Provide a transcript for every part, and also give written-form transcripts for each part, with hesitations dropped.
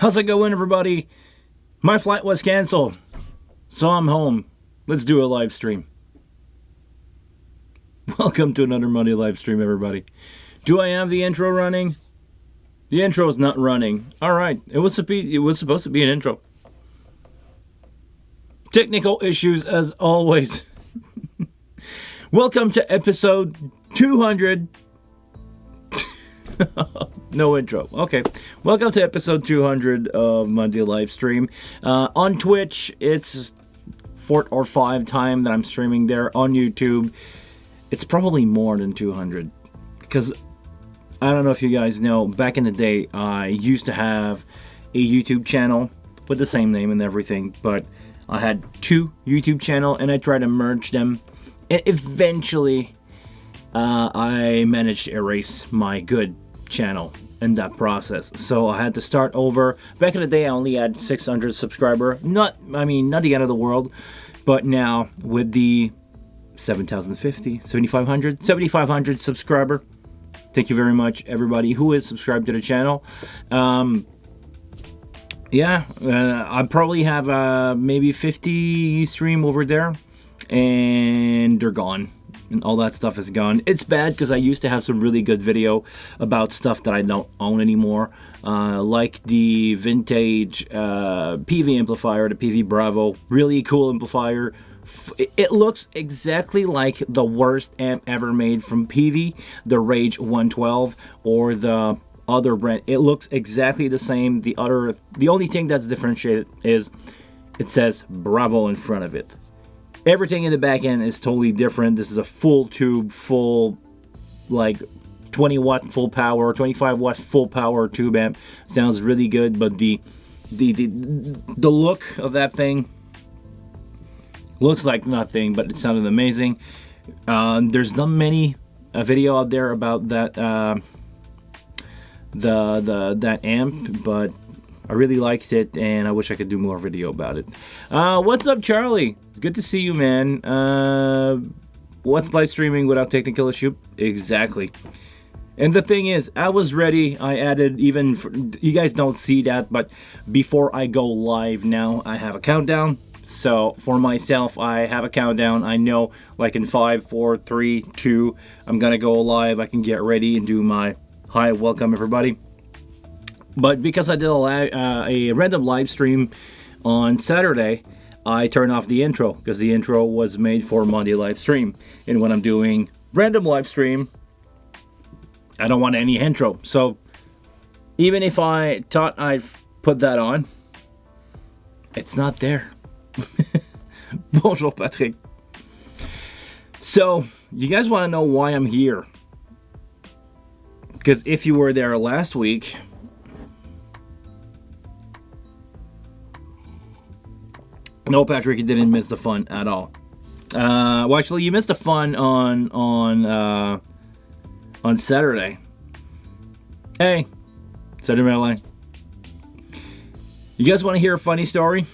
How's it going, everybody? My flight was canceled, so I'm home. Let's do a live stream. Welcome to another Monday live stream, everybody. Do I have the intro running? The intro is not running. All right, it was supposed to be an intro. Technical issues as always. Welcome to episode 200. No intro. Okay. Welcome to episode 200 of Monday live stream. On Twitch, it's 4 or 5 time that I'm streaming there. On YouTube, it's probably more than 200. Because I don't know if you guys know, back in the day, I used to have a YouTube channel with the same name and everything. But I had 2 YouTube channels and I tried to merge them. And eventually, I managed to erase my good channel in that process, so I had to start over. Back in the day, I only had 600 subscribers. Not the end of the world, but now with the 7,050, 7,500 subscriber. Thank you very much, everybody who is subscribed to the channel. I probably have maybe 50 stream over there, and they're gone. And all that stuff is gone. It's bad because I used to have some really good video about stuff that I don't own anymore, like the vintage PV amplifier, the PV Bravo. Really cool amplifier. It looks exactly like the worst amp ever made from PV, the Rage 112 or the other brand. It looks exactly the same. The only thing that's differentiated is it says Bravo in front of it. Everything in the back end is totally different. This is a full tube, full, like 20 watt full power, 25 watt full power tube amp. Sounds really good, but the look of that thing looks like nothing, but it sounded amazing. There's not many video out there about that that amp, but I really liked it, and I wish I could do more video about it. What's up, Charlie? It's good to see you, man. What's live streaming without technical issue? Exactly. And the thing is, I was ready. I added you guys don't see that, but before I go live now, I have a countdown. So for myself, I have a countdown. I know, like in 5, 4, 3, 2, I'm gonna go live. I can get ready and do my hi, welcome everybody. But because I did a random live stream on Saturday, I turned off the intro because the intro was made for Monday live stream. And when I'm doing random live stream, I don't want any intro. So even if I thought I'd put that on, it's not there. Bonjour, Patrick. So you guys want to know why I'm here? Because if you were there last week, no, Patrick, you didn't miss the fun at all. Well, actually, you missed the fun on Saturday. Hey, Saturday Night. You guys want to hear a funny story?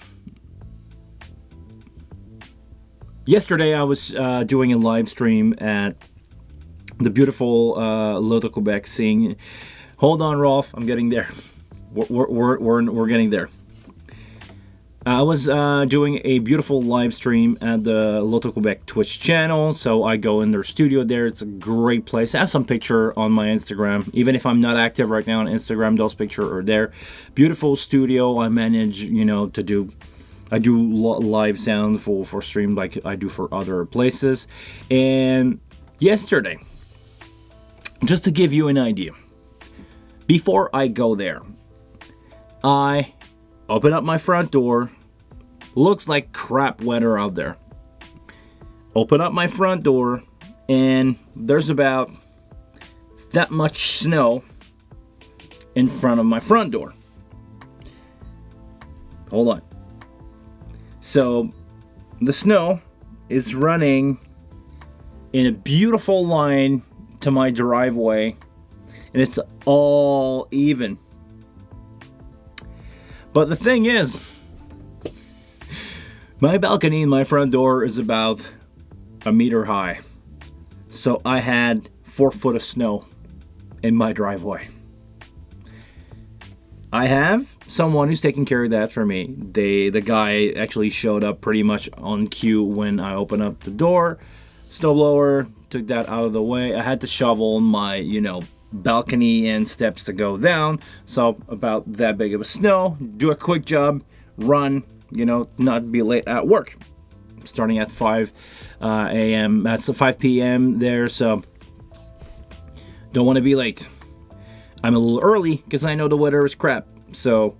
Yesterday, I was doing a live stream at the beautiful Loto Quebec, sing. Hold on, Rolf, I'm getting there. We're getting there. I was doing a beautiful live stream at the Loto Quebec Twitch channel, so I go in their studio there. It's a great place. I have some picture on my Instagram. Even if I'm not active right now on Instagram, those pictures are there. Beautiful studio. I manage, to do. I do live sound for stream like I do for other places. And yesterday, just to give you an idea, before I go there, I open up my front door. Looks like crap weather out there. Open up my front door, and there's about that much snow in front of my front door. Hold on. So the snow is running in a beautiful line to my driveway, and it's all even. But the thing is, my balcony in my front door is about a meter high. So I had 4 foot of snow in my driveway. I have someone who's taking care of that for me. The guy actually showed up pretty much on cue when I opened up the door. Snowblower, took that out of the way. I had to shovel my, balcony and steps to go down. So about that big of a snow, do a quick job, run, not be late at work. Starting at 5 a.m. That's 5 p.m. there, so don't want to be late. I'm a little early because I know the weather is crap. So,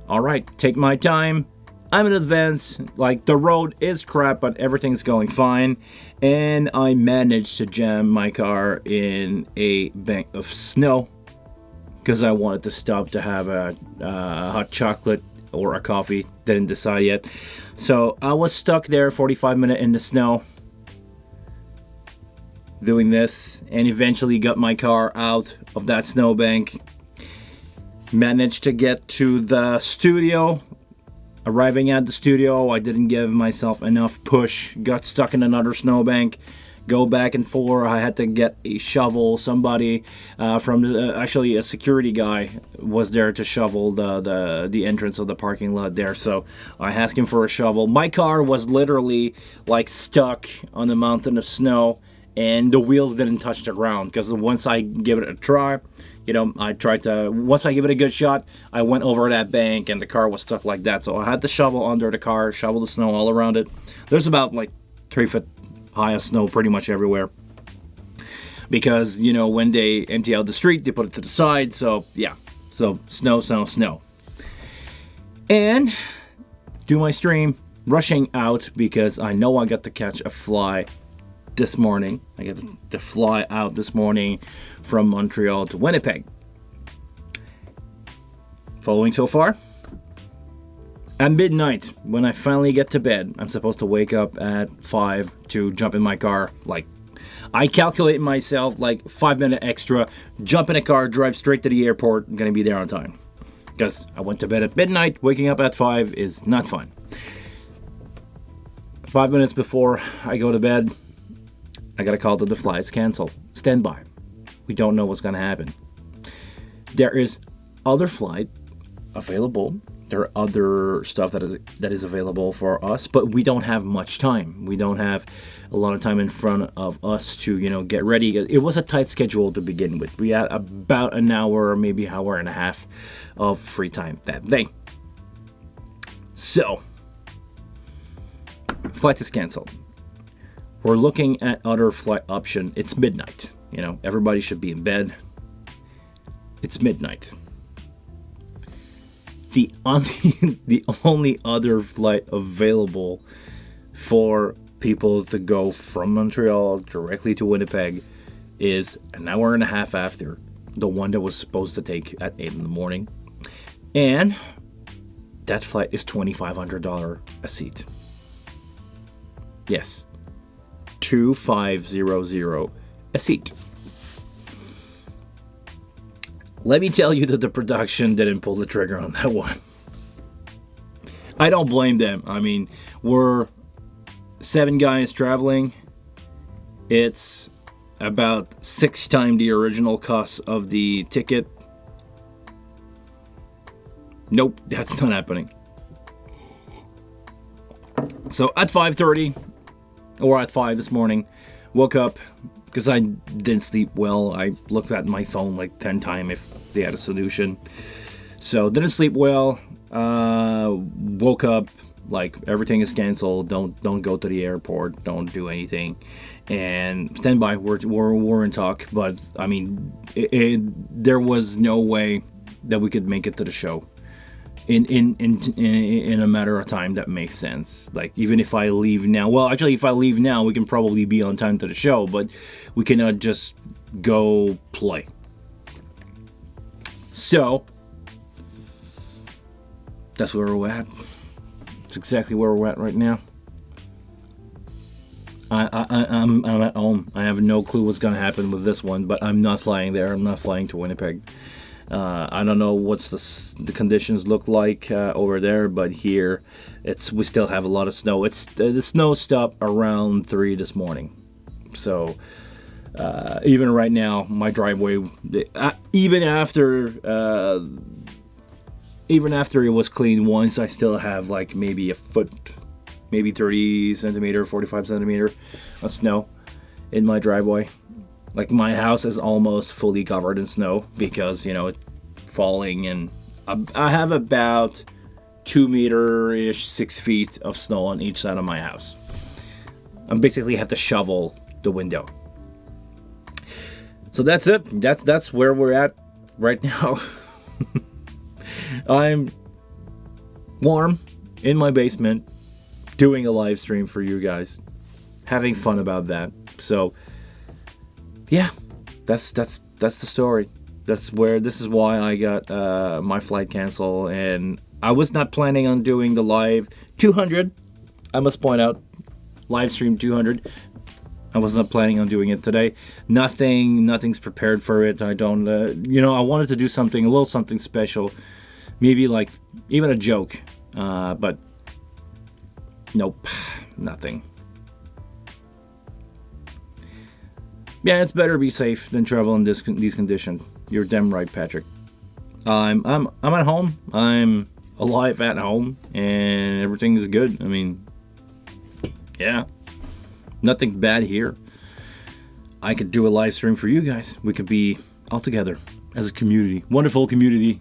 alright, take my time. I'm in advance. Like, the road is crap, but everything's going fine. And I managed to jam my car in a bank of snow because I wanted to stop to have a hot chocolate or a coffee. Didn't decide yet. So, I was stuck there 45 minutes in the snow doing this, and eventually got my car out of that snowbank. Managed to get to the studio. Arriving at the studio, I didn't give myself enough push. Got stuck in another snowbank. Go back and forth. I had to get a shovel. Somebody actually a security guy was there to shovel the entrance of the parking lot there. So I asked him for a shovel. My car was literally like stuck on the mountain of snow, and the wheels didn't touch the ground because once I give it a try, once I give it a good shot, I went over that bank and the car was stuck like that. So I had to shovel under the car, shovel the snow all around it. There's about like 3 foot high of snow pretty much everywhere. Because, when they empty out the street, they put it to the side. So, yeah. So, snow. And do my stream, rushing out because I know I got to catch a fly this morning. I got to fly out this morning from Montreal to Winnipeg. Following so far? At midnight, when I finally get to bed, I'm supposed to wake up at 5 to jump in my car. Like, I calculate myself like 5 minutes extra, jump in a car, drive straight to the airport. I'm gonna be there on time. Because I went to bed at midnight, waking up at 5 is not fun. 5 minutes before I go to bed, I got a call that the flight's canceled. Stand by. We don't know what's going to happen. There is other flight available. There are other stuff that is available for us, but we don't have much time. We don't have a lot of time in front of us to, get ready. It was a tight schedule to begin with. We had about an hour, maybe hour and a half of free time that day. So, flight is canceled. We're looking at other flight option. It's midnight. Everybody should be in bed. It's midnight. The only other flight available for people to go from Montreal directly to Winnipeg is an hour and a half after the one that was supposed to take at 8 in the morning. And that flight is $2,500 a seat. Yes. $2,500 a seat. Let me tell you that the production didn't pull the trigger on that one. I don't blame them. I mean, we're 7 guys traveling. It's about 6 times the original cost of the ticket. Nope, that's not happening. So at 5:30 or at 5 this morning, woke up because I didn't sleep well. I looked at my phone like 10 times if they had a solution. So didn't sleep well. Woke up like everything is canceled. Don't go to the airport. Don't do anything. And stand by. We're in talk. But I mean, there was no way that we could make it to the show in a matter of time that makes sense. Like, even if I leave now, well, actually, if I leave now, we can probably be on time to the show, but we cannot just go play. So that's where we're at. It's exactly where we're at right now. I'm at home. I have no clue what's gonna happen with this one, but I'm not flying there. I'm not flying to Winnipeg. I don't know what's the conditions look like over there, but here we still have a lot of snow. It's the snow stopped around 3 this morning, so even right now, my driveway, even after even after it was cleaned once, I still have like maybe a foot, maybe 30 centimeter, 45 centimeter of snow in my driveway. Like my house is almost fully covered in snow because, you know, it's falling, and I have about 2 meter-ish, 6 feet of snow on each side of my house. I basically have to shovel the window. So that's it. That's where we're at right now. I'm warm in my basement doing a live stream for you guys, having fun about that. So yeah, that's the story. This is why I got my flight canceled, and I was not planning on doing the live 200. I must point out, live stream 200. I was not planning on doing it today. Nothing's prepared for it. I don't, I wanted to do something, a little something special. Maybe like even a joke. But nope, nothing. Yeah, it's better be safe than travel in these conditions. You're damn right, Patrick. I'm at home. I'm alive at home, and everything is good. I mean, yeah. Nothing bad here. I could do a live stream for you guys. We could be all together as a community. Wonderful community.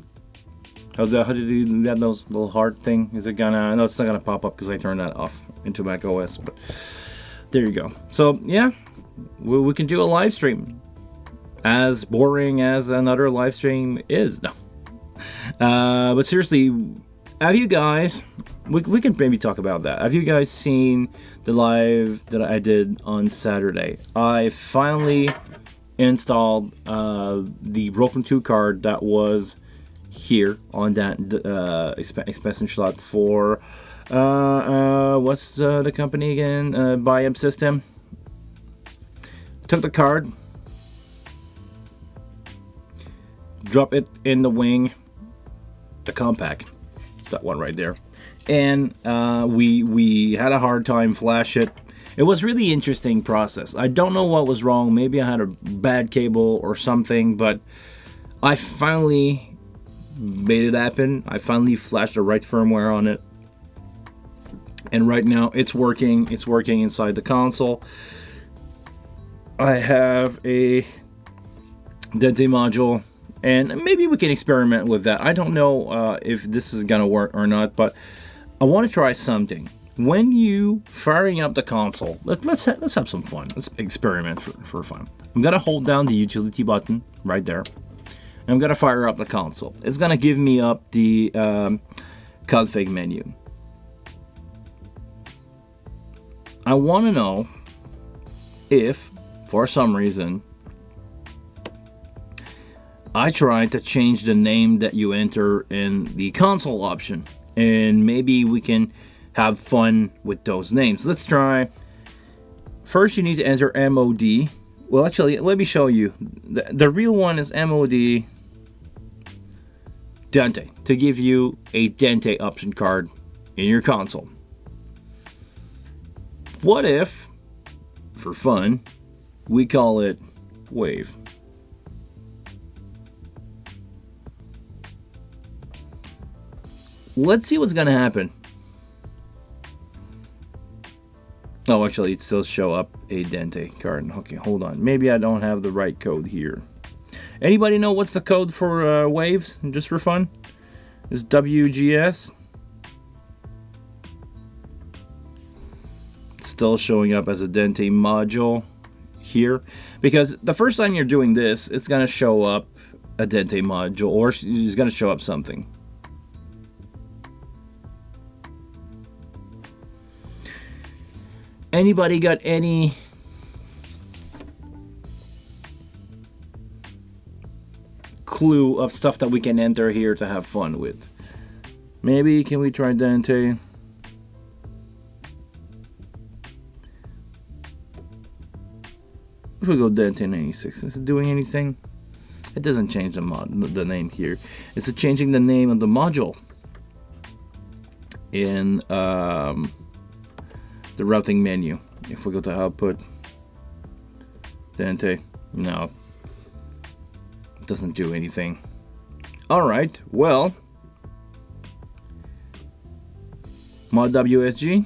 How's that? How did you do that? Those little heart thing? Is it gonna? No, it's not gonna pop up because I turned that off into Mac OS. But there you go. So yeah, we can do a live stream. As boring as another live stream is. No. But seriously, have you guys? We can maybe talk about that. Have you guys seen the live that I did on Saturday? I finally installed the Broken 2 card that was here on that expansion slot for what's the company again? Preamps system. Took the card, drop it in the wing, the compact, that one right there. And we had a hard time flash it. It was really interesting process. I don't know what was wrong. Maybe I had a bad cable or something, but I finally made it happen. I finally flashed the right firmware on it, and right now it's working. It's working inside the console. I have a Dante module, and maybe we can experiment with that. I don't know if this is gonna work or not, but I want to try something. When you firing up the console, let's have some fun. Let's experiment for fun. I'm gonna hold down the utility button right there, and I'm gonna fire up the console. It's gonna give me up the config menu. I want to know if, for some reason, I tried to change the name that you enter in the console option, and maybe we can have fun with those names. Let's try. First, you need to enter MOD. Well, actually, let me show you. The real one is MOD Dante, to give you a Dante option card in your console. What if, for fun, we call it Wave? Let's see what's gonna happen. Oh, actually, it still show up a Dante card. Okay, hold on. Maybe I don't have the right code here. Anybody know what's the code for waves? Just for fun, it's WGS. Still showing up as a Dante module here, because the first time you're doing this, it's gonna show up a Dante module, or it's gonna show up something. Anybody got any clue of stuff that we can enter here to have fun with? Maybe can we try Dante? If we go Dante 96, is it doing anything? It doesn't change the name here. It's changing the name of the module in the routing menu. If we go to output, Dante, no, it doesn't do anything. All right, well, Mod WSG.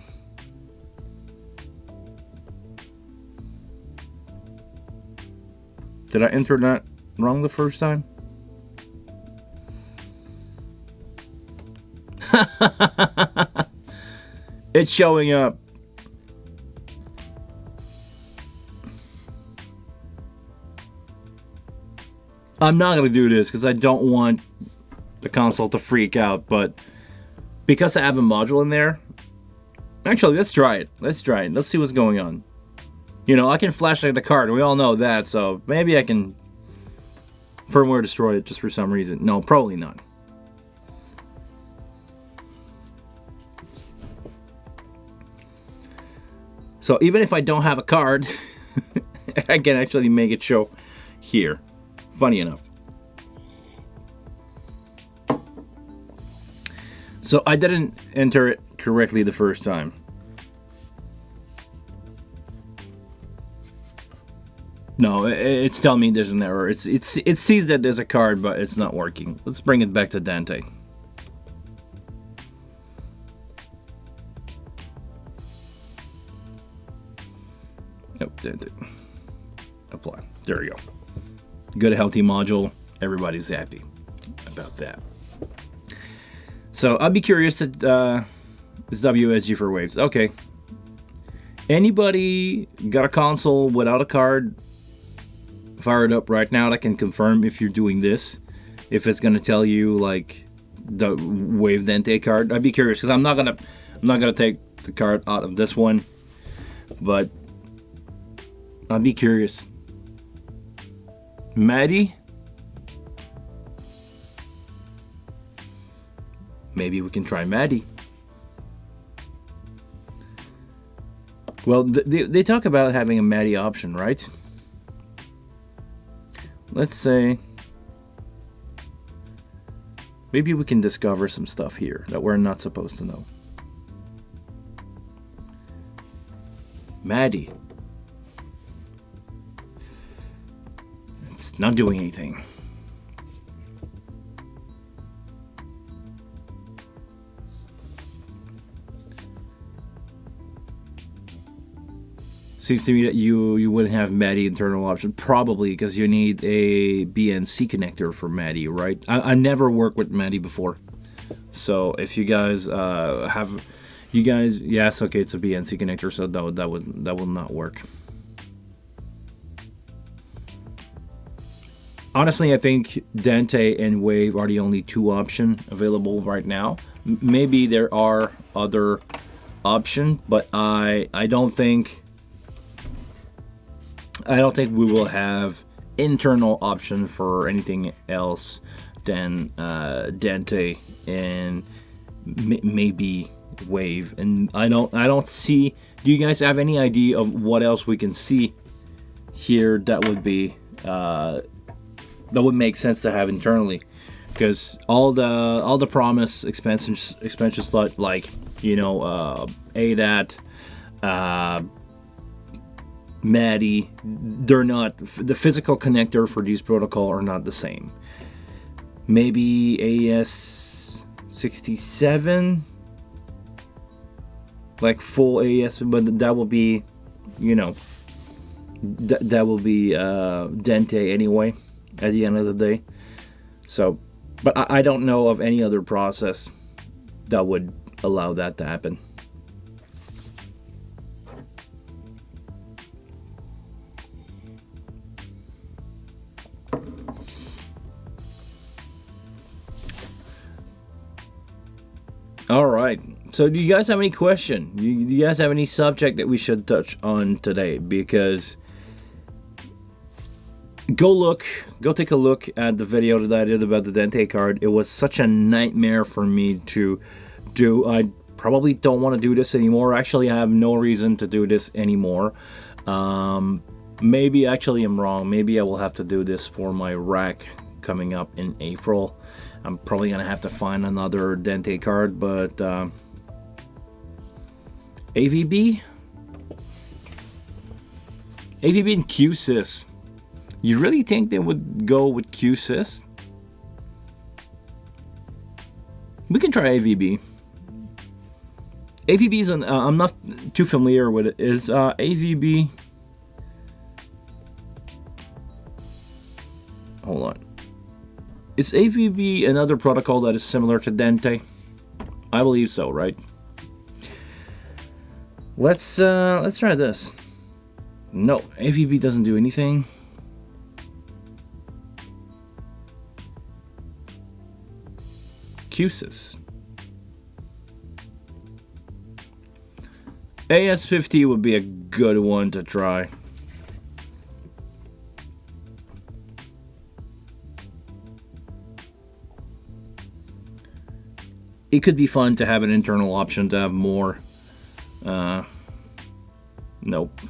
Did I enter that wrong the first time? It's showing up. I'm not going to do this because I don't want the console to freak out, but because I have a module in there, actually, let's try it. Let's try it. Let's see what's going on. You know, I can flashlight the card. We all know that, so maybe I can firmware destroy it just for some reason. No, probably not. So even if I don't have a card, I can actually make it show here. Funny enough. So I didn't enter it correctly the first time. No, it's telling me there's an error. It sees that there's a card, but it's not working. Let's bring it back to Dante. Oh, Dante. Apply. There we go. Good, healthy module. Everybody's happy about that. So I'd be curious to this WSG for waves. Okay. Anybody got a console without a card? Fire it up right now. I can confirm if you're doing this. If it's gonna tell you like the wave Dante card. I'd be curious because I'm not gonna take the card out of this one, but I'd be curious. Maddie? Maybe we can try Maddie. Well, they talk about having a Maddie option, right? Let's say maybe we can discover some stuff here that we're not supposed to know. Maddie. It's not doing anything. Seems to me that you wouldn't have Maddie internal option, probably because you need a BNC connector for Maddie, right? I never worked with Maddie before, so if you guys yes, okay, it's a BNC connector, so that will not work. Honestly, I think Dante and Wave are the only two options available right now. Maybe there are other options, but I don't think we will have internal option for anything else than Dante and maybe Wave. And I don't see. Do you guys have any idea of what else we can see here that would be that would make sense to have internally? Because all the promise expansion slot, like, you know, ADAT, Maddie, they're not, the physical connector for these protocol are not the same. Maybe AES67, like full AES, but that will be, you know, that will be Dante anyway at the end of the day. So, but I don't know of any other process that would allow that to happen. All right. So do you guys have any question? Do you guys have any subject that we should touch on today? Because go take a look at the video that I did about the Dante card. It was such a nightmare for me to do. I probably don't want to do this anymore. Actually, I have no reason to do this anymore. Maybe actually I'm wrong. Maybe I will have to do this for my rack coming up in April. I'm probably gonna have to find another Dante card, but AVB and QSys. You really think they would go with QSys? We can try AVB. AVB is I'm not too familiar with it. Is AVB? Hold on. Is AVB another protocol that is similar to Dante? I believe so, right? Let's try this. No, AVB doesn't do anything. QSIS. AS50 would be a good one to try. It could be fun to have an internal option to have more. Nope.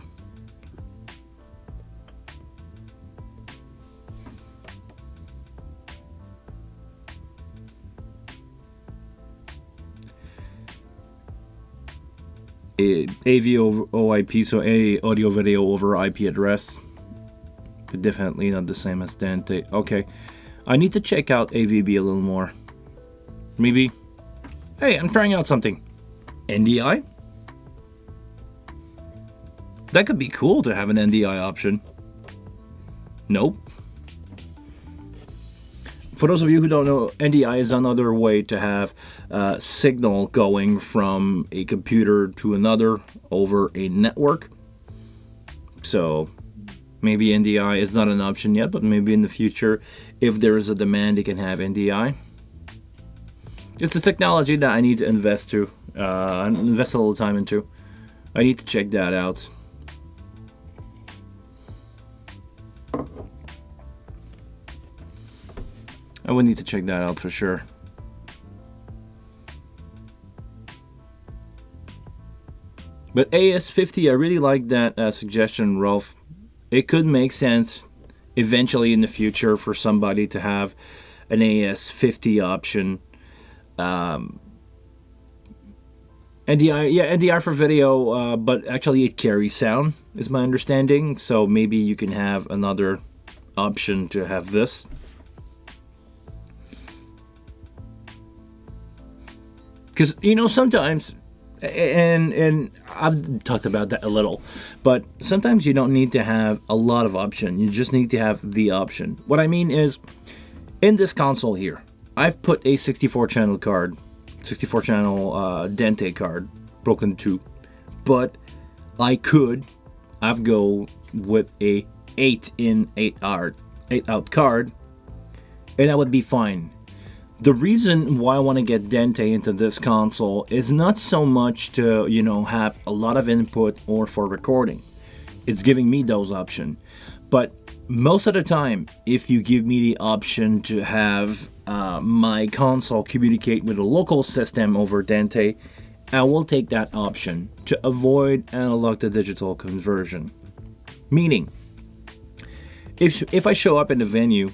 AV over OIP, so audio video over IP address. But definitely not the same as Dante. Okay, I need to check out AVB a little more. Maybe. Hey, I'm trying out something. NDI? That could be cool to have an NDI option. Nope. For those of you who don't know, NDI is another way to have signal going from a computer to another over a network. So maybe NDI is not an option yet, but maybe in the future, if there is a demand, you can have NDI. It's a technology that I need to invest a little time into. I need to check that out. I would need to check that out for sure. But AS50, I really like that suggestion, Ralph. It could make sense eventually in the future for somebody to have an AS50 option. NDI, yeah, NDI for video, but actually it carries sound, is my understanding. So maybe you can have another option to have this. Because, you know, sometimes, and I've talked about that a little, but sometimes you don't need to have a lot of option. You just need to have the option. What I mean is, in this console here, I've put a 64-channel card, 64-channel Dante card, broken 2, but I've go with a 8-in, 8-out card, and that would be fine. The reason why I want to get Dante into this console is not so much to, you know, have a lot of input or for recording. It's giving me those options. But most of the time, if you give me the option to have my console communicate with a local system over Dante, I will take that option to avoid analog to digital conversion. Meaning, if I show up in a venue,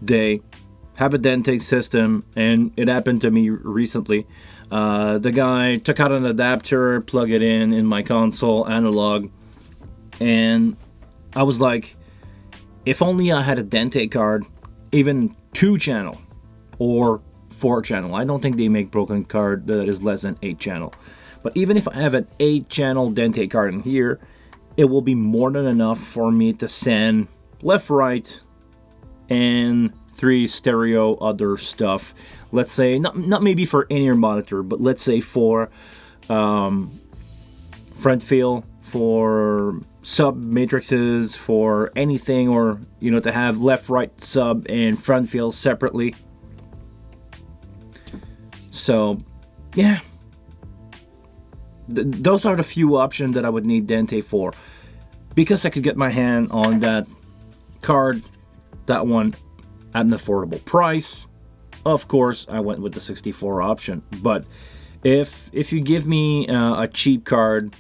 they have a Dante system, and it happened to me recently. The guy took out an adapter, plug it in my console, analog, and I was like, if only I had a Dante card, even 2-channel or 4-channel. I don't think they make broken card that is less than 8-channel. But even if I have an 8-channel Dante card in here, it will be more than enough for me to send left, right, and 3 stereo other stuff. Let's say not maybe for in-ear monitor, but let's say for front field, for sub matrices, for anything, or you know, to have left, right, sub, and front field separately. So yeah, those are the few options that I would need Dante for, because I could get my hand on that card, that one, at an affordable price. Of course, I went with the 64 option. But if you give me a cheap card,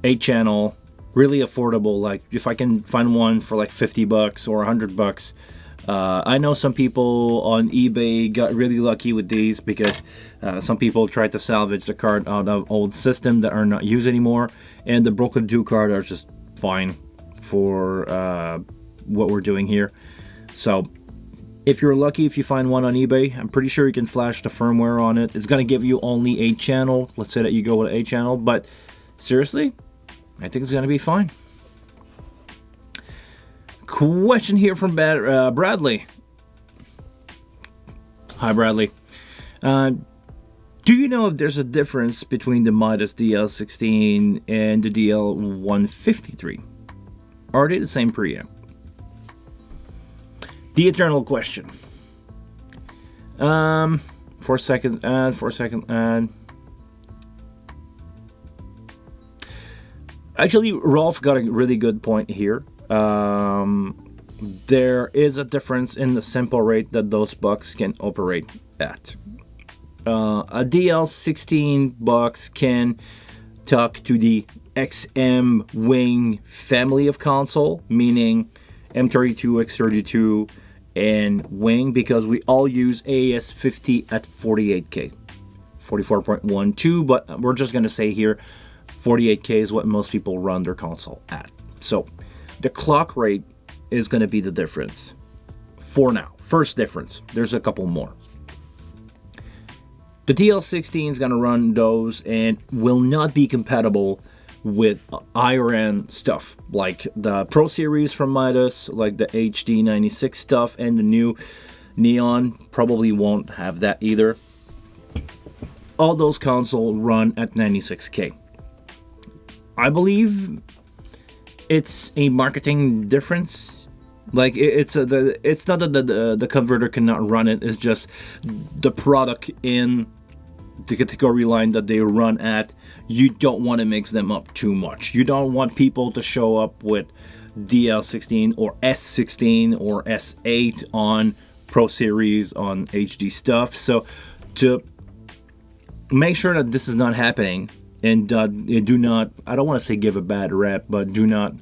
8-channel, really affordable, like if I can find one for like $50 or $100, I know some people on eBay got really lucky with these, because some people tried to salvage the card out of old system that are not used anymore, and the broken 2 card are just fine for what we're doing here. So If you're lucky, if you find one on eBay, I'm pretty sure you can flash the firmware on it. It's going to give you only 8 channel. Let's say that you go with 8 channel, but seriously, I think it's going to be fine. Question here from Bradley. Hi, Bradley. Do you know if there's a difference between the Midas DL16 and the DL153? Are they the same preamp? The eternal question. 4 seconds ad, 4 second ad. Actually, Rolf got a really good point here. There is a difference in the sample rate that those bucks can operate at. A DL16 box can talk to the XM Wing family of console, meaning M32, X32, and Wing, because we all use AES-50 at 48K. 44.12, but we're just going to say here 48K is what most people run their console at. So the clock rate is going to be the difference for now. First difference. There's a couple more. The DL16 is going to run those and will not be compatible with higher end stuff like the Pro Series from Midas, like the HD96 stuff, and the new Neon probably won't have that either. All those consoles run at 96K. I believe it's a marketing difference. Like it's not that the converter cannot run it. It's just the product in the category line that they run at. You don't want to mix them up too much. You don't want people to show up with DL16 or S16 or S8 on Pro Series on HD stuff. So to make sure that this is not happening, and do not, I don't want to say give a bad rep, but do not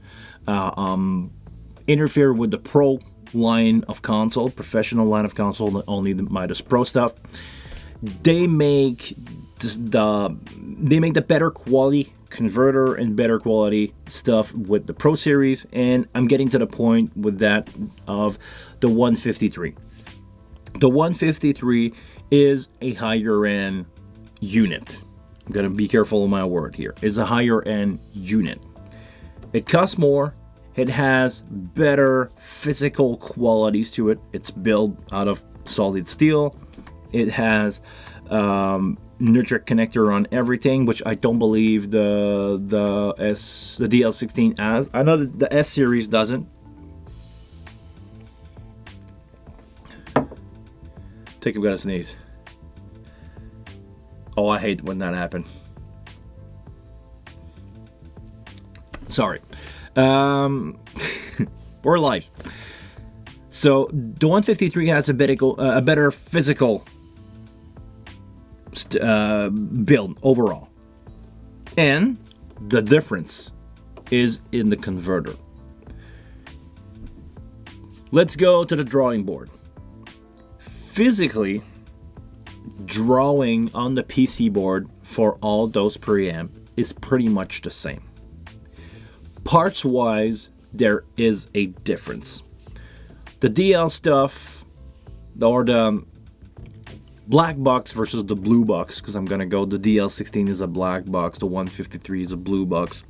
interfere with the pro line of console, professional line of console, not only the Midas Pro stuff. They make the better quality converter and better quality stuff with the Pro Series, and I'm getting to the point with that of the 153. The 153 is a higher end unit. I'm gonna be careful of my word here. It's a higher end unit. It costs more. It has better physical qualities to it. It's built out of solid steel. It has Nutric connector on everything, which I don't believe the DL16 has. I know that the S series doesn't. Think I've got to sneeze. Oh, I hate when that happens. Sorry. We're live. So the 153 has a better physical build overall, and the difference is in the converter. Let's go to the drawing board. Physically, drawing on the PC board for all those preamp is pretty much the same. Parts wise, there is a difference. The DL stuff, or the black box versus the blue box, because I'm gonna go, the DL16 is a black box, the 153 is a blue box.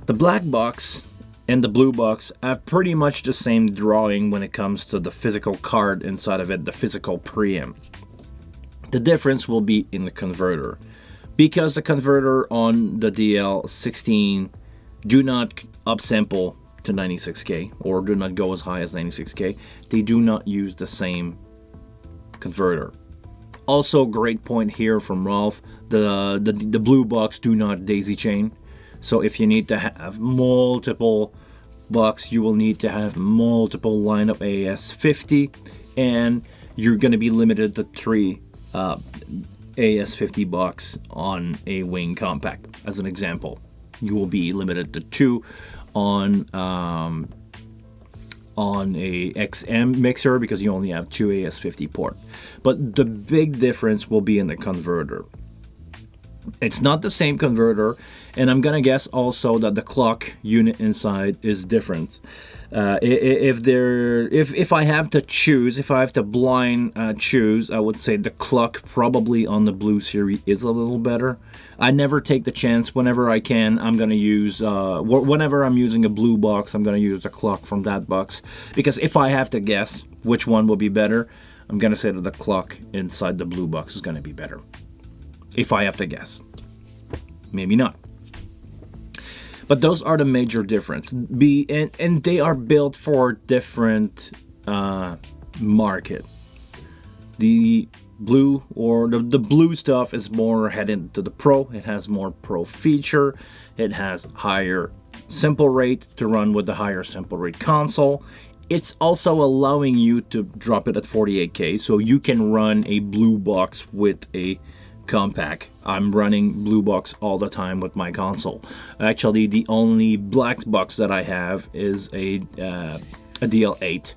The black box and the blue box have pretty much the same drawing when it comes to the physical card inside of it, the physical preamp. The difference will be in the converter, because the converter on the DL16 do not upsample to 96K or do not go as high as 96K. They do not use the same converter. Also, great point here from Rolf. The blue box do not daisy chain. So if you need to have multiple bucks, you will need to have multiple lineup AES-50, and you're going to be limited to 3 AES-50 bucks on a Wing compact. As an example, you will be limited to 2 on a XM mixer because you only have 2 AES-50 port. But the big difference will be in the converter. It's not the same converter, and I'm gonna guess also that the clock unit inside is different. If I have to choose, if I have to blind choose, I would say the clock probably on the Blue Series is a little better. I never take the chance. Whenever I can, I'm gonna use. Whenever I'm using a blue box, I'm gonna use the clock from that box, because if I have to guess which one will be better, I'm gonna say that the clock inside the blue box is gonna be better. If I have to guess. Maybe not. But those are the major difference. And they are built for different market. The blue or the blue stuff is more headed to the pro. It has more pro feature. It has higher simple rate to run with the higher simple rate console. It's also allowing you to drop it at 48K, so you can run a blue box with a compact. I'm running blue box all the time with my console. Actually, the only black box that I have is a DL8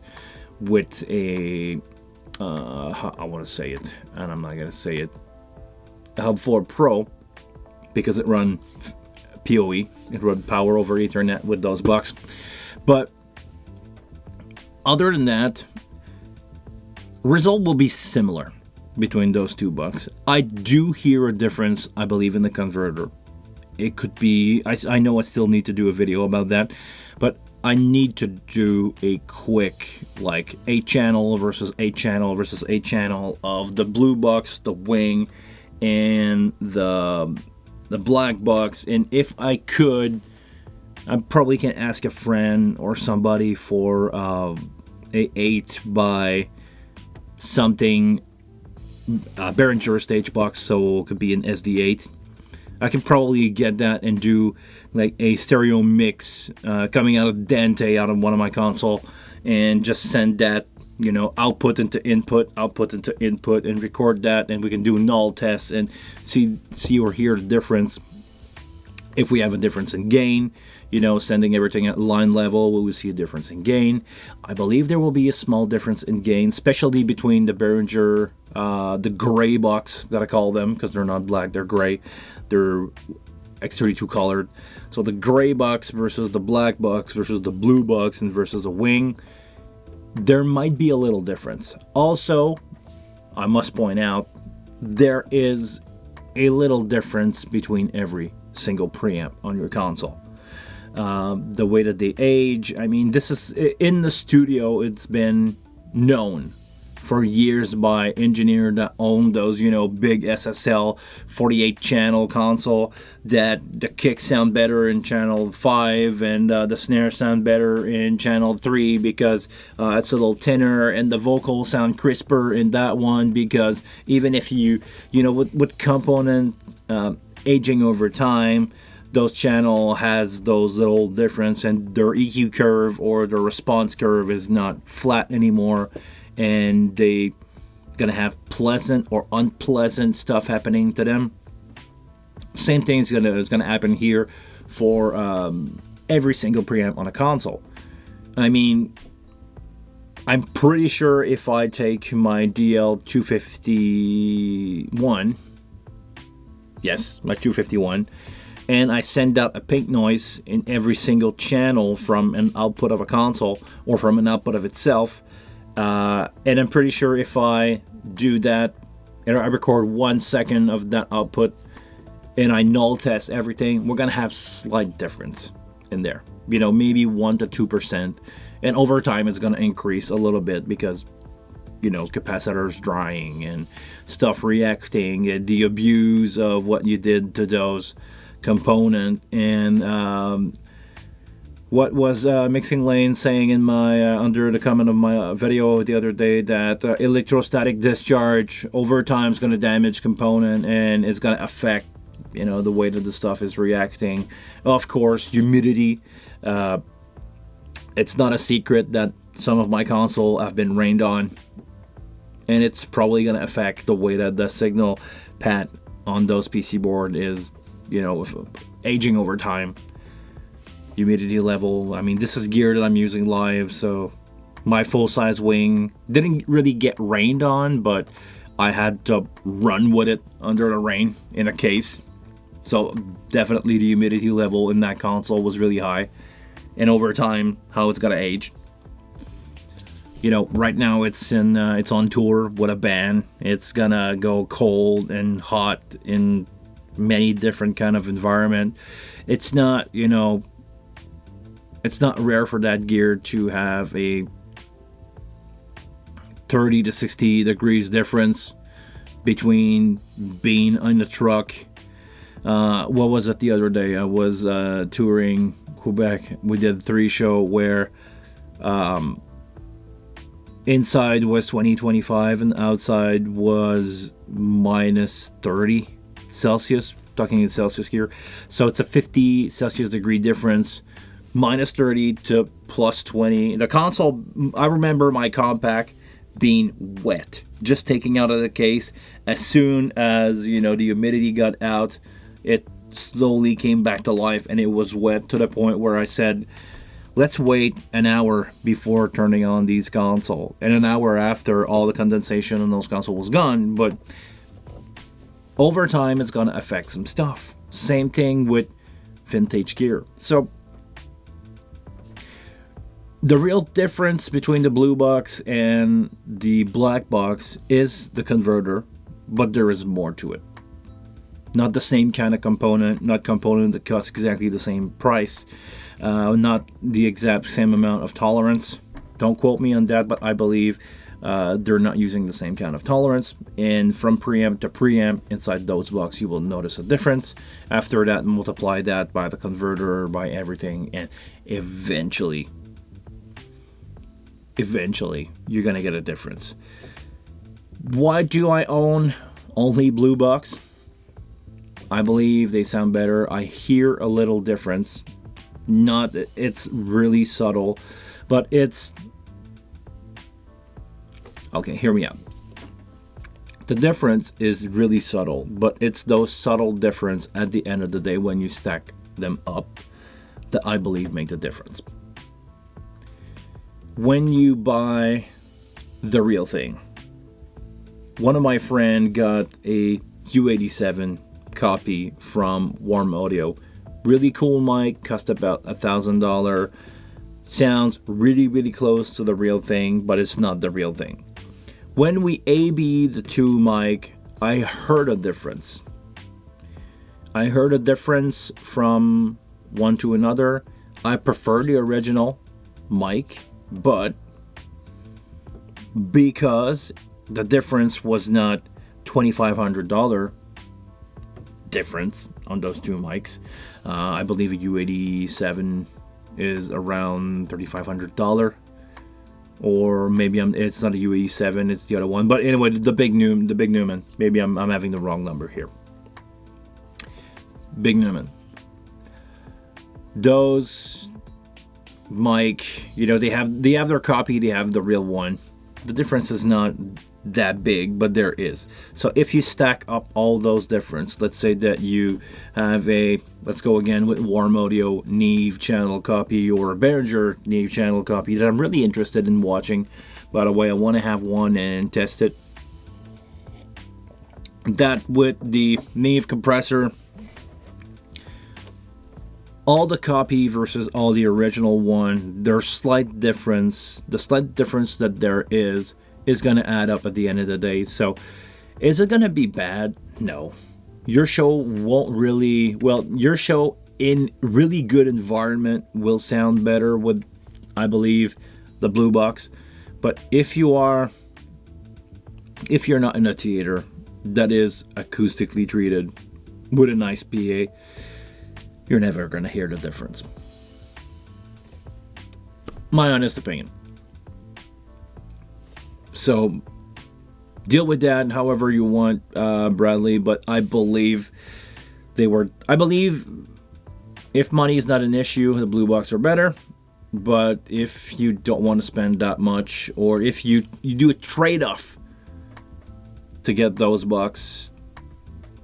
with a I want to say it, and I'm not gonna say it. A Hub 4 Pro, because it run PoE. It run power over Ethernet with those box. But other than that, result will be similar between those two bucks. I do hear a difference, I believe, in the converter. It could be, I know I still need to do a video about that, but I need to do a quick, like, 8 channel versus 8 channel versus 8 channel of the blue box, the wing, and the black box. And if I could, I probably can ask a friend or somebody for a 8 by something, Behringer stage box, so it could be an SD8. I can probably get that and do like a stereo mix coming out of Dante, out of one of my console, and just send that, you know, output into input, and record that, and we can do null tests and see or hear the difference. If we have a difference in gain, you know, sending everything at line level, we will see a difference in gain. I believe there will be a small difference in gain, especially between the Behringer, the gray box, gotta call them, because they're not black, they're gray. They're X32 colored. So the gray box versus the black box versus the blue box and versus a wing, there might be a little difference. Also, I must point out, there is a little difference between every single preamp on your console. The way that they age, I mean, this is in the studio, it's been known for years by engineers that own those, you know, big SSL 48 channel console, that the kicks sound better in channel 5 and the snares sound better in channel 3 because it's a little thinner, and the vocals sound crisper in that one, because even if you know, with component aging over time, those channel has those little difference, and their EQ curve or the response curve is not flat anymore, and they gonna have pleasant or unpleasant stuff happening to them. Same thing is gonna happen here for every single preamp on a console. I mean, I'm pretty sure if I take my DL251, yes, my 251, and I send out a pink noise in every single channel from an output of a console or from an output of itself, and I'm pretty sure if I do that and I record 1 second of that output and I null test everything, we're gonna have slight difference in there, you know, maybe 1 to 2%, and over time it's gonna increase a little bit because, you know, capacitors drying and stuff reacting, and the abuse of what you did to those component. And what was Mixing Lane saying in my under the comment of my video the other day, that electrostatic discharge over time is going to damage component and is going to affect, you know, the way that the stuff is reacting. Of course, humidity. It's not a secret that some of my console have been rained on, and it's probably going to affect the way that the signal pad on those PC board is, you know, aging over time. Humidity level, I mean, this is gear that I'm using live, so my full-size wing didn't really get rained on, but I had to run with it under the rain in a case, So definitely the humidity level in that console was really high. And over time, how it's gonna age. You know, right now it's on tour with a band. It's gonna go cold and hot in many different kind of environment. It's not, you know, it's not rare for that gear to have a 30 to 60 degrees difference between being in the truck. What was it the other day? I was touring Quebec. We did 3 show where inside was 20-25 and outside was minus 30 Celsius, talking in Celsius here. So it's a 50 Celsius degree difference, minus 30 to plus 20. The console, I remember my compact being wet, just taking out of the case. As soon as, you know, the humidity got out, it slowly came back to life and it was wet to the point where I said, let's wait an hour before turning on these console. And an hour after, all the condensation on those console was gone. But over time, it's gonna affect some stuff. Same thing with vintage gear. So the real difference between the blue box and the black box is the converter, but there is more to it. Not the same kind of component, not component that costs exactly the same price, not the exact same amount of tolerance. Don't quote me on that, but I believe they're not using the same kind of tolerance. And from preamp to preamp inside those boxes, you will notice a difference. After that, multiply that by the converter, by everything, and eventually you're gonna get a difference. Why do I own only blue box? I believe they sound better. I hear a little difference. It's really subtle, but it's okay. Hear me out. The difference is really subtle, but it's those subtle difference at the end of the day when you stack them up that I believe make the difference. When you buy the real thing, one of my friend got a U87 copy from Warm Audio. Really cool mic, cost about $1,000. Sounds really close to the real thing, but it's not the real thing. When we A/B the two mic, I heard a difference. I heard a difference from one to another. I prefer the original mic, but because the difference was not $2,500 difference on those two mics, I believe a U87 is around $3,500, or maybe it's not a U87, it's the other one. But anyway, the big Newman. Maybe I'm having the wrong number here. Big Newman. Those mic, you know, they have their copy, they have the real one. The difference is not that big, but there is. So if you stack up all those difference, let's say that you have let's go again with Warm Audio Neve channel copy or a Behringer Neve channel copy that I'm really interested in watching. By the way, I want to have one and test it. That with the Neve compressor, all the copy versus all the original one, there's slight difference. The slight difference that there is going to add up at the end of the day. So is it going to be bad? No. Your show won't really, well, your show in really good environment will sound better with, I believe, the blue box. But if you're not in a theater that is acoustically treated with a nice PA, you're never going to hear the difference. My honest opinion. So deal with that however you want, Bradley, but I believe if money is not an issue, the blue box are better. But if you don't want to spend that much, or if you do a trade-off to get those bucks,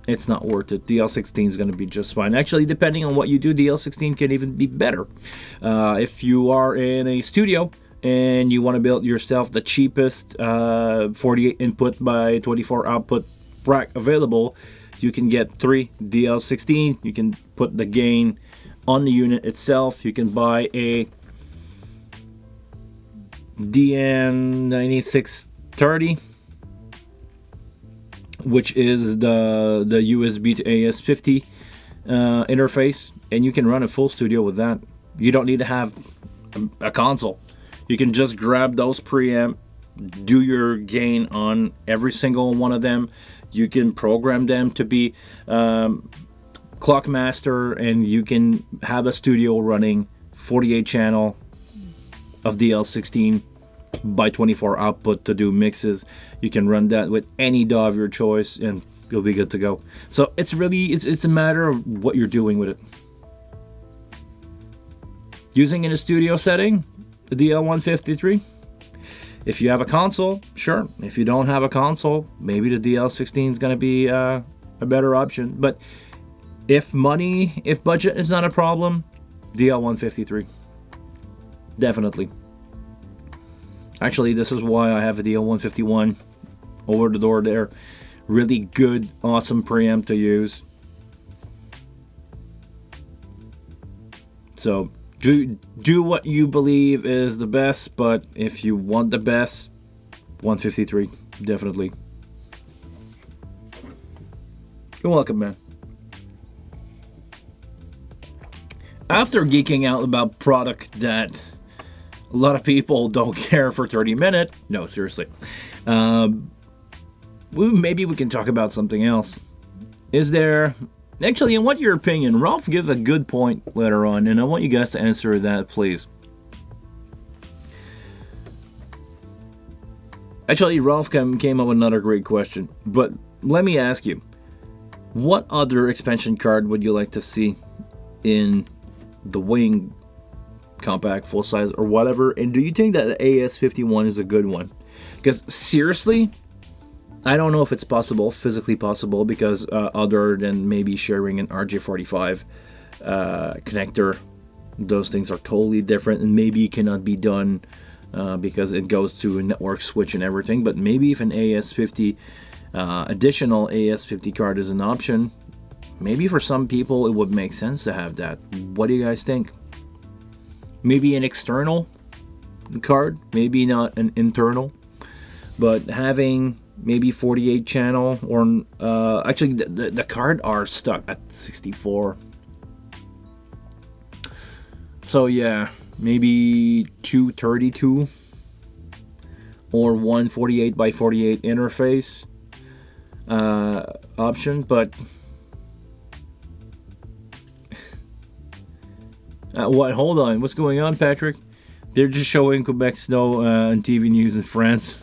it's not worth it. DL16 is going to be just fine. Actually, depending on what you do, DL16 can even be better. If you are in a studio and you want to build yourself the cheapest 48 input by 24 output rack available, you can get 3 DL16. You can put the gain on the unit itself. You can buy a DN9630, which is the USB to AS50 interface, and you can run a full studio with that. You don't need to have a console. You can just grab those preamp, do your gain on every single one of them. You can program them to be clock master, and you can have a studio running 48 channel of DL16 by 24 output to do mixes. You can run that with any DAW of your choice and you'll be good to go. So it's really it's a matter of what you're doing with it. Using in a studio setting, the DL153. If you have a console, sure. If you don't have a console, maybe the DL16 is going to be a better option. But if budget is not a problem, DL153. Definitely. Actually, this is why I have a DL151 over the door there. Really good, awesome preamp to use. So do what you believe is the best, but if you want the best, 153, definitely. You're welcome, man. After geeking out about product that a lot of people don't care for 30 minutes, no, seriously, maybe we can talk about something else. Is there... Actually, I want your opinion. Ralph gave a good point later on, and I want you guys to answer that, please. Actually, Ralph came up with another great question, but let me ask you, what other expansion card would you like to see in the Wing compact, full size, or whatever? And do you think that the AS51 is a good one? Because seriously, I don't know if it's possible, physically possible, because other than maybe sharing an RJ45 connector, those things are totally different, and maybe it cannot be done because it goes to a network switch and everything. But maybe if an AS50 additional AS50 card is an option, maybe for some people it would make sense to have that. What do you guys think? Maybe an external card, maybe not an internal, but having maybe 48 channel, or actually the card are stuck at 64. So yeah, maybe 232 or 148 by 48 interface option. But what? Hold on, what's going on, Patrick? They're just showing Quebec snow on TV news in France.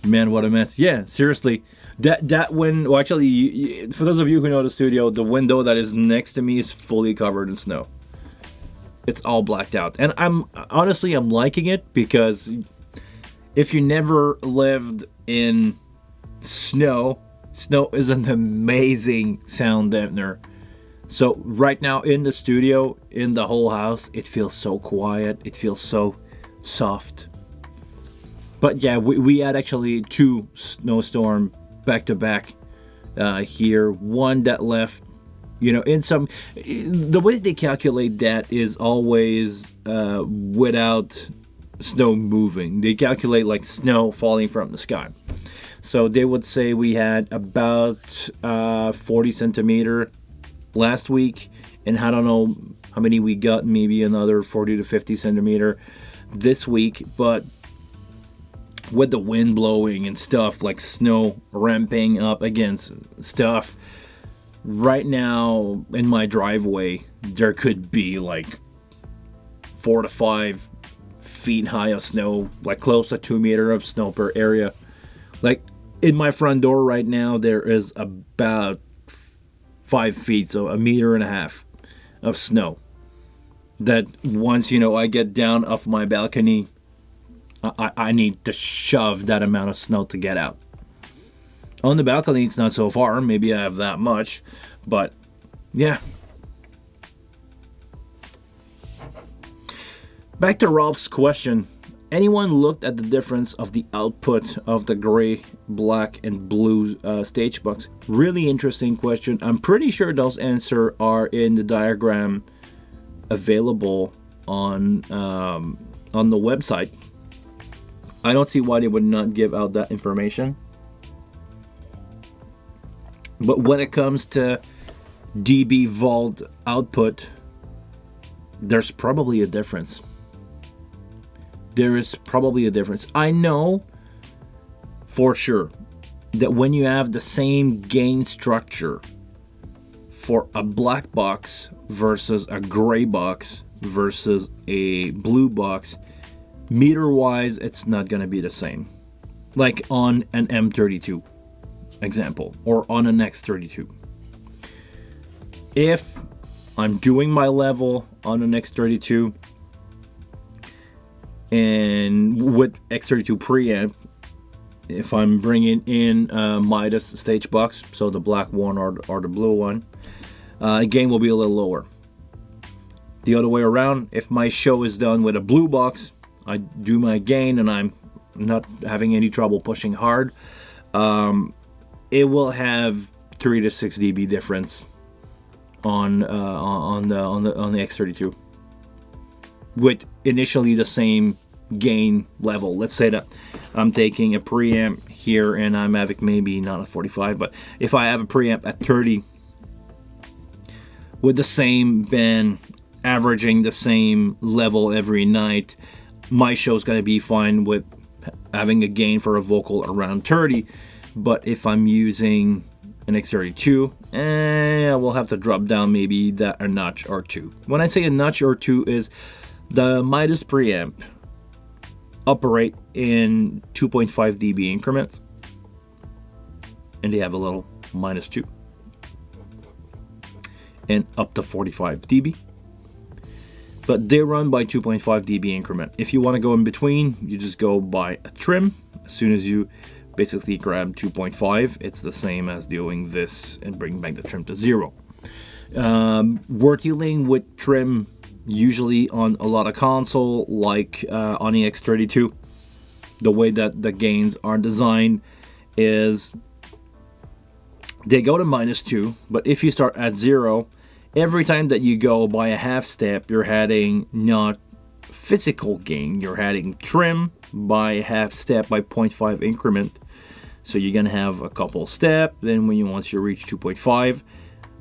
Man, what a mess. Yeah, seriously. That window, well, actually, for those of you who know the studio, the window that is next to me is fully covered in snow. It's all blacked out. And I'm liking it, because if you never lived in snow is an amazing sound dampener. So right now in the studio, in the whole house, it feels so quiet. It feels so soft. But yeah, we had actually 2 Snowstorm back to back here. One that left, in some... The way they calculate that is always without snow moving. They calculate like snow falling from the sky. So they would say we had about 40 centimeter last week, and I don't know how many we got, maybe another 40 to 50 centimeter this week. But with the wind blowing and stuff, like snow ramping up against stuff, right now in my driveway there could be like 4 to 5 feet high of snow, like close to 2 meters of snow per area. Like in my front door right now there is about 5 feet, so 1.5 meters of snow, that once I get down off my balcony, I need to shove that amount of snow to get out. On the balcony, it's not so far. Maybe I have that much. But, yeah. Back to Ralph's question. anyone looked at the difference of the output of the gray, black, and blue stage box? Really interesting question. I'm pretty sure those answers are in the diagram available on the website. I don't see why they would not give out that information. But when it comes to dB volt output, there's probably a difference. There is probably a difference. I know for sure that when you have the same gain structure for a black box versus a gray box versus a blue box, meter wise, it's not going to be the same. Like on an M32 example or on an X32. If I'm doing my level on an X32 and with X32 preamp, if I'm bringing in Midas stage box, so the black one or the blue one, gain will be a little lower. The other way around, if my show is done with a blue box, I do my gain and I'm not having any trouble pushing hard, it will have 3 to 6 dB difference on the X32 with initially the same gain level. Let's say that I'm taking a preamp here and I'm having maybe not a 45, but if I have a preamp at 30 with the same band, averaging the same level every night, my show's going to be fine with having a gain for a vocal around 30. But if I'm using an X32, we'll have to drop down maybe that a notch or two. When I say a notch or two is the Midas preamp operate in 2.5 dB increments, and they have a little -2 and up to 45 dB, but they run by 2.5 dB increment. If you want to go in between, you just go by a trim. As soon as you basically grab 2.5, it's the same as doing this and bring back the trim to 0. We're dealing with trim usually on a lot of console, like on the X32. The way that the gains are designed is they go to -2, but if you start at 0, every time that you go by a half step, you're adding not physical gain, you're adding trim by half step by 0.5 increment. So you're gonna have a couple step, then once you reach 2.5,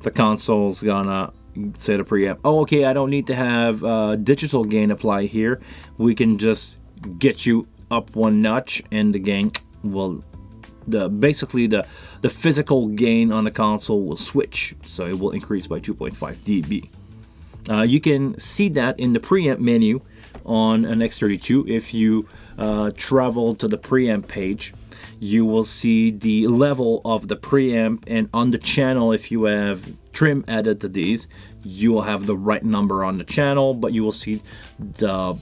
the console's gonna say to preamp, oh, okay, I don't need to have digital gain apply here. We can just get you up one notch, and the gain will, basically the physical gain on the console will switch, so it will increase by 2.5 dB. You can see that in the preamp menu on an X32. If you travel to the preamp page, you will see the level of the preamp, and on the channel, if you have trim added to these, you will have the right number on the channel, but you will see the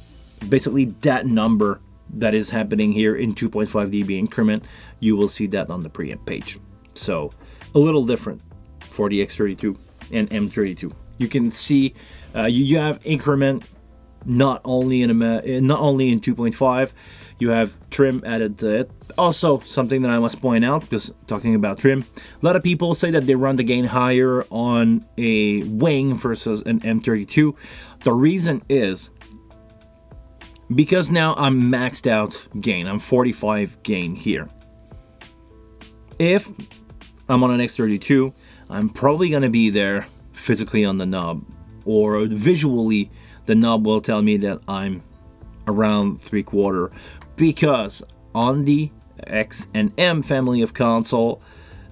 basically that number that is happening here in 2.5 dB increment. You will see that on the preamp page. So a little different for the X32 and M32. You can see you have increment not only in 2.5. You have trim added to it. Also, something that I must point out, because talking about trim, a lot of people say that they run the gain higher on a wing versus an M32. The reason is because now I'm maxed out gain. I'm 45 gain here. If I'm on an X32, I'm probably going to be there physically on the knob, or visually the knob will tell me that I'm around 3/4, because on the X and M family of console,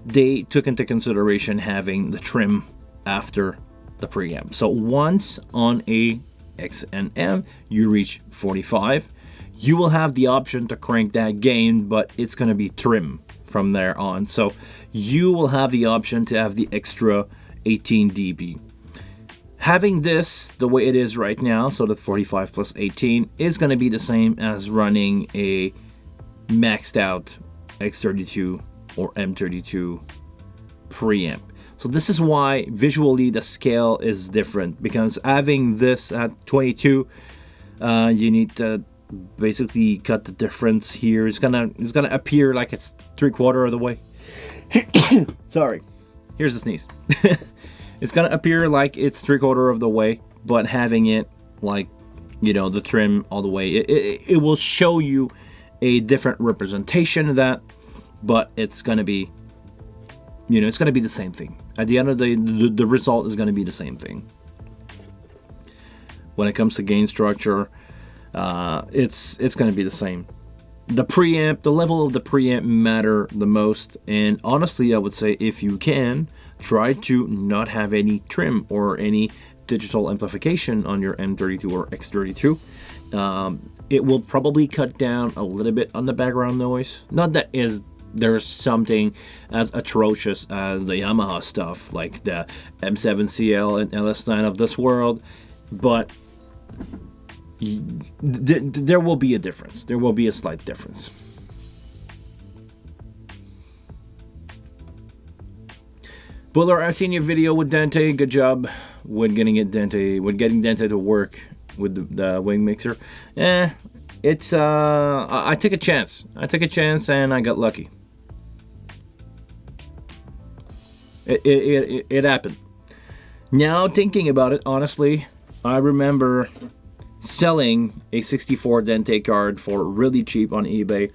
they took into consideration having the trim after the preamp. So once on a X and M you reach 45, you will have the option to crank that gain, but it's going to be trim from there on. So you will have the option to have the extra 18 dB. Having this the way it is right now, so that 45 plus 18 is going to be the same as running a maxed out X32 or M32 preamp. So this is why visually the scale is different, because having this at 22, you need to basically cut the difference here. It's gonna appear like it's 3/4 of the way. Sorry, here's the sneeze. It's gonna appear like it's 3/4 of the way, but having it like, you know, the trim all the way, it will show you a different representation of that, but it's gonna be, you know, it's gonna be the same thing. At the end of the result is gonna be the same thing. When it comes to gain structure, it's gonna be the same. The preamp, the level of the preamp matter the most, and honestly, I would say if you can, try to not have any trim or any digital amplification on your M32 or X32. It will probably cut down a little bit on the background noise. Not that there's something as atrocious as the Yamaha stuff, like the M7CL and LS9 of this world, but there will be a difference. There will be a slight difference. Buller, I've seen your video with Dante. Good job with getting Dante to work with the wing mixer. I took a chance. And I got lucky. It happened. Now thinking about it, honestly, I remember selling a 64 Dante card for really cheap on eBay,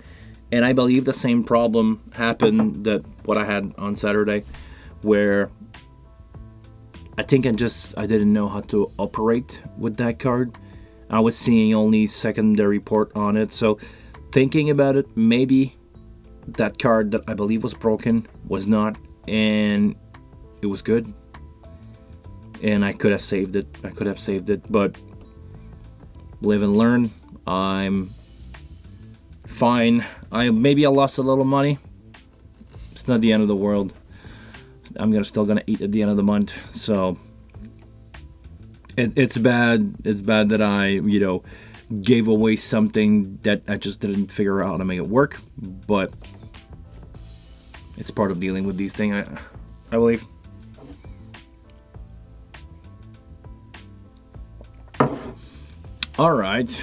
and I believe the same problem happened that what I had on Saturday, where I think I didn't know how to operate with that card. I was seeing only secondary port on it, so thinking about it, maybe that card that I believe was broken was not, and it was good, and I could have saved it. But live and learn. I'm fine. I lost a little money. It's not the end of the world. I'm still gonna eat at the end of the month. So it's bad. It's bad that I, you know, gave away something that I just didn't figure out how to make it work. But it's part of dealing with these things, I believe. All right.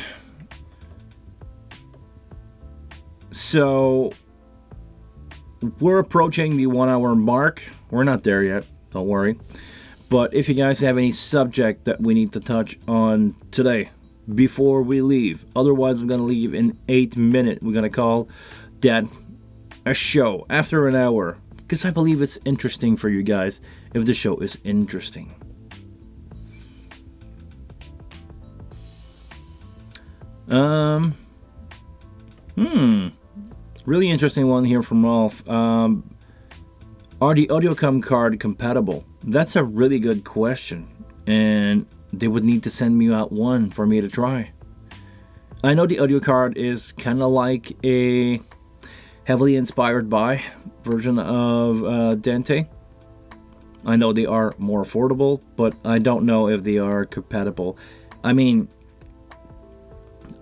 So we're approaching the 1 hour mark. We're not there yet, don't worry. But if you guys have any subject that we need to touch on today before we leave, otherwise I'm going to leave in 8 minutes. We're going to call that a show after an hour, because I believe it's interesting for you guys if the show is interesting. Really interesting one here from Rolf. Are the AudioCom card compatible? That's a really good question, and they would need to send me out one for me to try. I know the audio card is kind of like a heavily inspired by version of Dante. I know they are more affordable, but I don't know if they are compatible. I mean,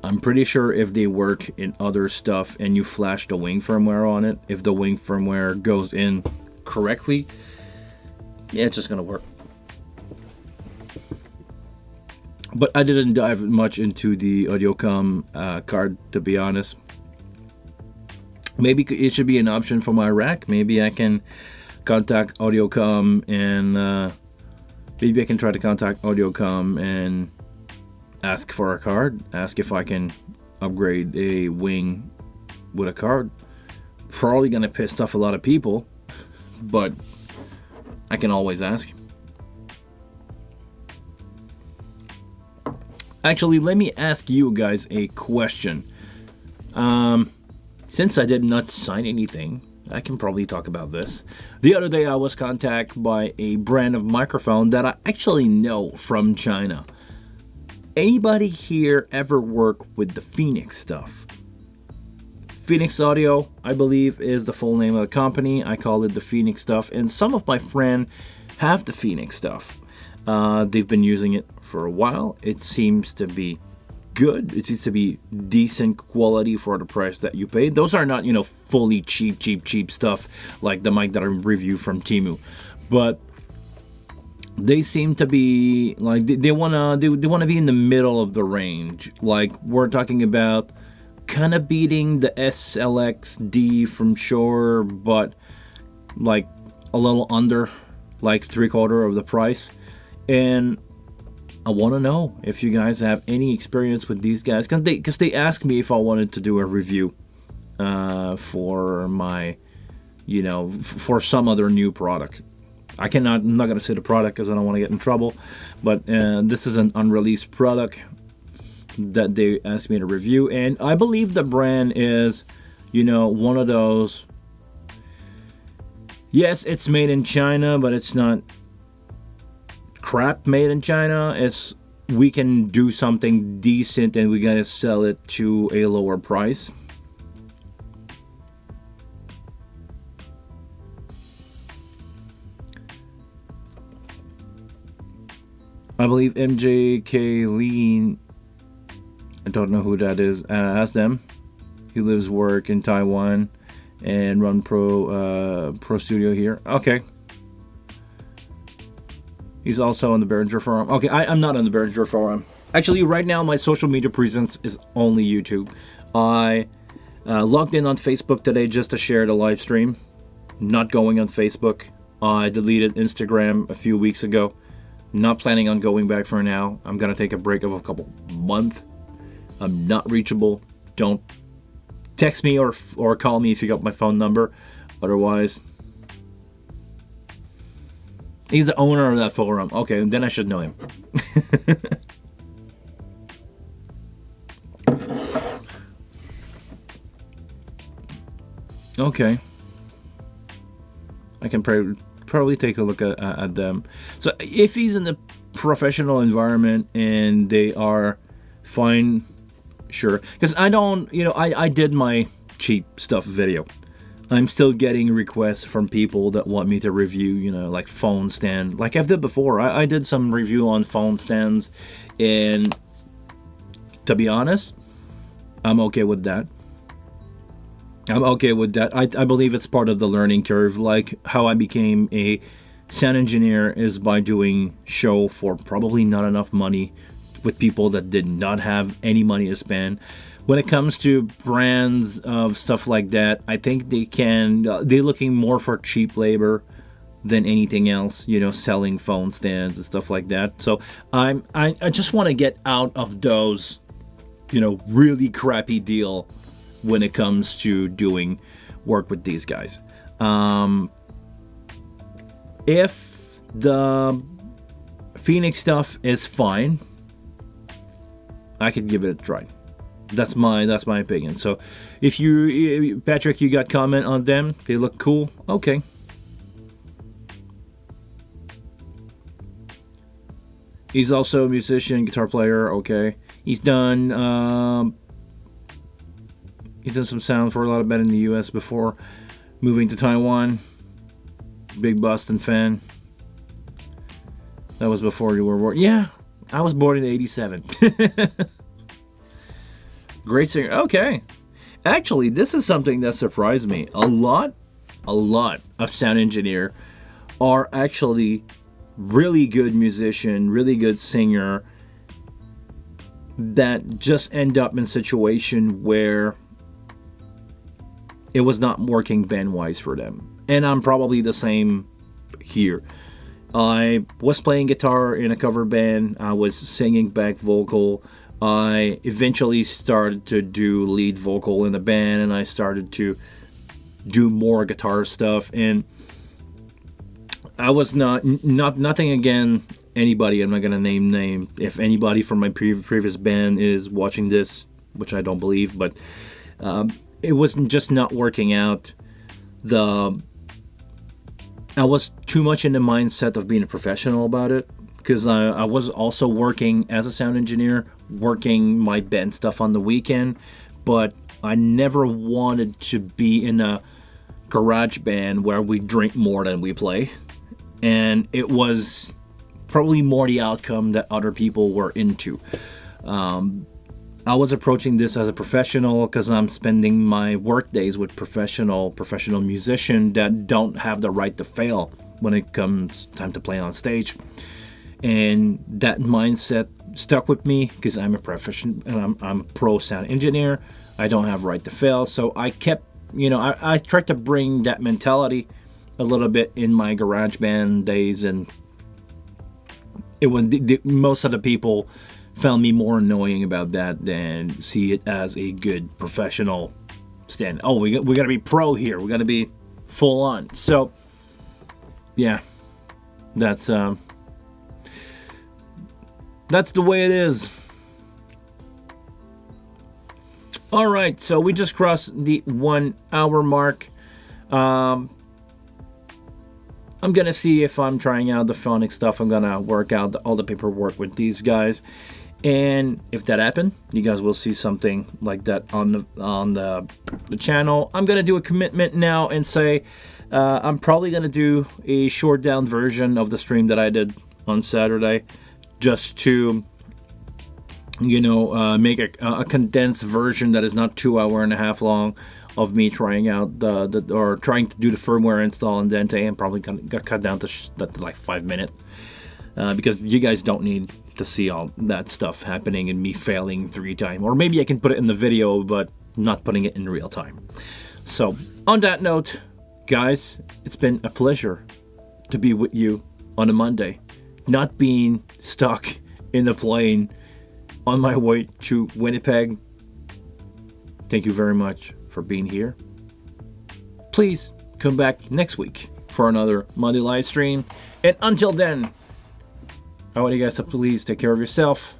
I'm pretty sure if they work in other stuff and you flash the wing firmware on it, if the wing firmware goes in correctly, yeah, it's just gonna work. But I didn't dive much into the AudioCom card, to be honest. Maybe it should be an option for my rack. Maybe I can contact AudioCom and maybe I can try to contact AudioCom and ask for a card. Ask if I can upgrade a wing with a card. Probably gonna piss off a lot of people, but I can always ask. Actually, let me ask you guys a question. Since I did not sign anything, I can probably talk about this. The other day I was contacted by a brand of microphone that I actually know from China. Anybody here ever work with the Phoenix stuff? Phoenix Audio, I believe, is the full name of the company. I call it the Phoenix stuff, and some of my friends have the Phoenix stuff. They've been using it for a while. It seems to be good. It seems to be decent quality for the price that you pay. Those are not, fully cheap stuff like the mic that I reviewed from Temu. But they seem to be like they wanna be in the middle of the range. Like we're talking about kind of beating the SLXD from Shure, but like a little under, like 3/4 of the price. And I want to know if you guys have any experience with these guys, because they asked me if I wanted to do a review for my, for some other new product. I'm not going to say the product because I don't want to get in trouble, but this is an unreleased product that they asked me to review, and I believe the brand is, one of those. Yes, it's made in China, but it's not crap made in China. We can do something decent and we gotta sell it to a lower price. I believe MJK Lee, I don't know who that is, ask them. He lives work in Taiwan and run pro studio here. Okay. He's also on the Behringer forum. Okay, I'm not on the Behringer forum. Actually, right now my social media presence is only YouTube. I logged in on Facebook today just to share the live stream. Not going on Facebook. I deleted Instagram a few weeks ago. Not planning on going back for now. I'm gonna take a break of a couple months. I'm not reachable. Don't text me or call me if you got my phone number. Otherwise, he's the owner of that forum. Okay, then I should know him. Okay. I can probably take a look at them. So if he's in the professional environment and they are fine, sure. Because I don't, I did my cheap stuff video. I'm still getting requests from people that want me to review, like phone stand. Like I've did before. I did some review on phone stands, and to be honest, I'm okay with that. I believe it's part of the learning curve. Like how I became a sound engineer is by doing show for probably not enough money with people that did not have any money to spend. When it comes to brands of stuff like that, I think they're looking more for cheap labor than anything else, selling phone stands and stuff like that. So I just want to get out of those, really crappy deal when it comes to doing work with these guys. If the Phoenix stuff is fine, I could give it a try. That's my opinion. So if Patrick, you got comment on them, they look cool, okay. He's also a musician, guitar player, okay. He's done some sound for a lot of bands in the US before moving to Taiwan. Big Boston fan. That was before you were born. Yeah, I was born in '87. Great singer. Okay. Actually, this is something that surprised me. A lot of sound engineer are actually really good musician, really good singer that just end up in a situation where it was not working band-wise for them. And I'm probably the same here. I was playing guitar in a cover band. I was singing back vocal. I eventually started to do lead vocal in the band, and I started to do more guitar stuff. And I was nothing again anybody. I'm not gonna name. If anybody from my previous band is watching this, which I don't believe, but it wasn't just not working out. I was too much in the mindset of being a professional about it, because I was also working as a sound engineer, working my band stuff on the weekend, but I never wanted to be in a garage band where we drink more than we play. And it was probably more the outcome that other people were into. I was approaching this as a professional because I'm spending my work days with professional musicians that don't have the right to fail. when it comes time to play on stage. And that mindset stuck with me because I'm a professional and I'm a pro sound engineer. I don't have right to fail, so I kept, I tried to bring that mentality a little bit in my GarageBand days, and it was most of the people found me more annoying about that than see it as a good professional stand. Oh, we got to be pro here. We got to be full on. So yeah, that's the way it is. All right, so we just crossed the 1 hour mark. I'm gonna see if I'm trying out the phonics stuff. I'm gonna work out all the paperwork with these guys, and if that happened, you guys will see something like that on the channel. I'm gonna do a commitment now and say I'm probably gonna do a short down version of the stream that I did on Saturday, just to make a condensed version that is not 2.5 hours long of me trying out or trying to do the firmware install in Dante, and probably got cut down to like 5 minutes because you guys don't need to see all that stuff happening and me failing 3 times. Or maybe I can put it in the video but not putting it in real time. So on that note, guys, it's been a pleasure to be with you on a Monday, not being stuck in the plane on my way to Winnipeg. Thank you very much for being here. Please come back next week for another Monday live stream. And until then, I want you guys to please take care of yourself.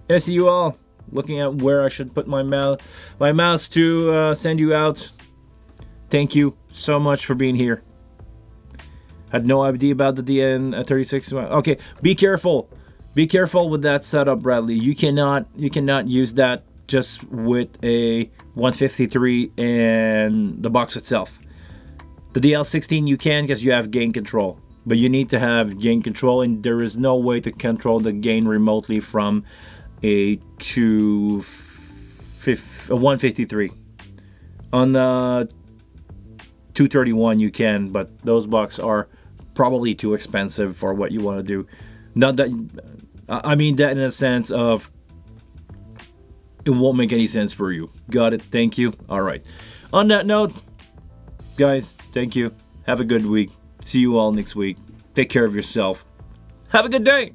And I see you all looking at where I should put my mouse to send you out. Thank you so much for being here. Had no idea about the DL16. Okay, be careful. Be careful with that setup, Bradley. You cannot use that just with a 153 and the box itself. The DL16 you can because you have gain control, but you need to have gain control, and there is no way to control the gain remotely from a 153. On the 231 you can, but those bucks are probably too expensive for what you want to do. Not that, I mean that in a sense of it won't make any sense for you. Got it? Thank you. All right. On that note, guys, thank you. Have a good week. See you all next week. Take care of yourself. Have a good day.